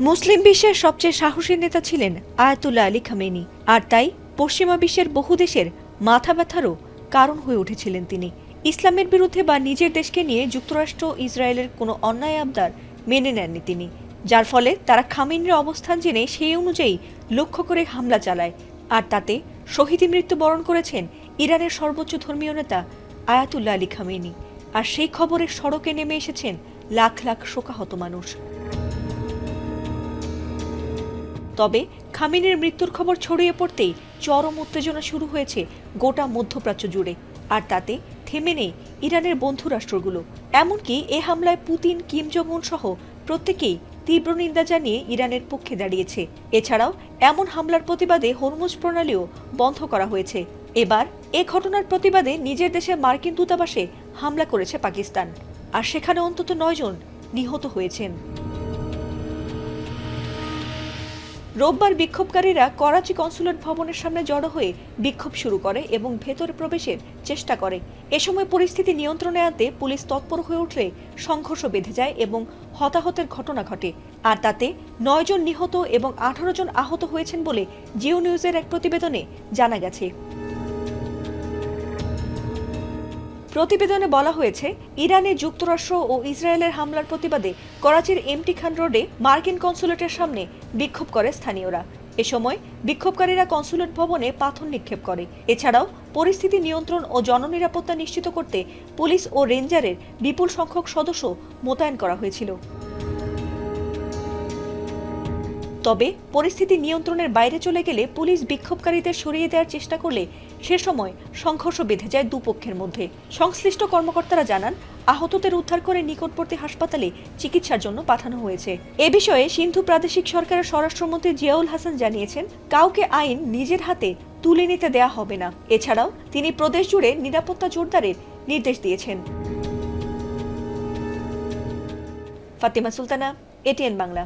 মুসলিম বিশ্বের সবচেয়ে সাহসী নেতা ছিলেন আয়াতুল্লাহ আলী খামেনি, আর তাই পশ্চিমা বিশ্বের বহু দেশের মাথা ব্যথারও কারণ হয়ে উঠেছিলেন তিনি। ইসলামের বিরুদ্ধে বা নিজের দেশকে নিয়ে যুক্তরাষ্ট্র ইসরায়েলের কোনো অন্যায় আবদার মেনে নেননি তিনি, যার ফলে তারা খামেনির অবস্থান জেনে সেই অনুযায়ী লক্ষ্য করে হামলা চালায়, আর তাতে শহীদ মৃত্যুবরণ করেছেন ইরানের সর্বোচ্চ ধর্মীয় নেতা আয়াতুল্লাহ আলী খামেনি। আর সেই খবরে সড়কে নেমে এসেছেন লাখ লাখ শোকাহত মানুষ। তবে খামেনির মৃত্যুর খবর ছড়িয়ে পড়তেই চরম উত্তেজনা শুরু হয়েছে গোটা মধ্যপ্রাচ্য জুড়ে, আর তাতে থেমে নেই ইরানের বন্ধু রাষ্ট্রগুলো। এমনকি এ হামলায় পুতিন, কিম জং উন সহ প্রত্যেকেই তীব্র নিন্দা জানিয়ে ইরানের পক্ষে দাঁড়িয়েছে। এছাড়াও এমন হামলার প্রতিবাদে হরমুজ প্রণালীও বন্ধ করা হয়েছে। এবার এ ঘটনার প্রতিবাদে নিজের দেশে মার্কিন দূতাবাসে হামলা করেছে পাকিস্তান, আর সেখানে অন্তত 9 জন নিহত হয়েছেন। রোববার বিক্ষোভকারীরা করাচি কনসুলেট ভবনের সামনে জড়ো হয়ে বিক্ষোভ শুরু করে এবং ভেতরে প্রবেশের চেষ্টা করে। এ সময় পরিস্থিতি নিয়ন্ত্রণে আনতে পুলিশ তৎপর হয়ে উঠলে সংঘর্ষ বেঁধে যায় এবং হতাহতের ঘটনা ঘটে, আর তাতে 9 জন নিহত এবং 18 জন আহত হয়েছেন বলে জিও নিউজের এক প্রতিবেদনে জানা গেছে। প্রতিবেদনে বলা হয়েছে, ইরানে যুক্তরাষ্ট্র ও ইসরায়েলের হামলার প্রতিবাদে করাচির এমটি খান রোডে মার্কিন কনসুলেটের সামনে বিক্ষোভ করে স্থানীয়রা। এ সময় বিক্ষোভকারীরা কনসুলেট ভবনে পাথর নিক্ষেপ করে। এছাড়াও পরিস্থিতি নিয়ন্ত্রণ ও জননিরাপত্তা নিশ্চিত করতে পুলিশ ও রেঞ্জারের বিপুল সংখ্যক সদস্য মোতায়েন করা হয়েছিল। তবে পরিস্থিতি নিয়ন্ত্রণের বাইরে চলে গেলে পুলিশ বিক্ষোভকারীদের সরিয়ে দেওয়ার চেষ্টা করলে সে সময় সংঘর্ষ বেঁধে যায় দুপক্ষের মধ্যে। সংশ্লিষ্ট কর্মকর্তারা জানান, আহতদের উদ্ধার করে নিকটবর্তী হাসপাতালে চিকিৎসার জন্য পাঠানো হয়েছে। এ বিষয়ে সিন্ধু প্রাদেশিক সরকারের স্বরাষ্ট্রমন্ত্রী জিয়াউল হাসান জানিয়েছেন, কাউকে আইন নিজের হাতে তুলে নিতে দেয়া হবে না। এছাড়াও তিনি প্রদেশ জুড়ে নিরাপত্তা জোরদারের নির্দেশ দিয়েছেন। ফাতিমা সুলতানা, এটিএন বাংলা।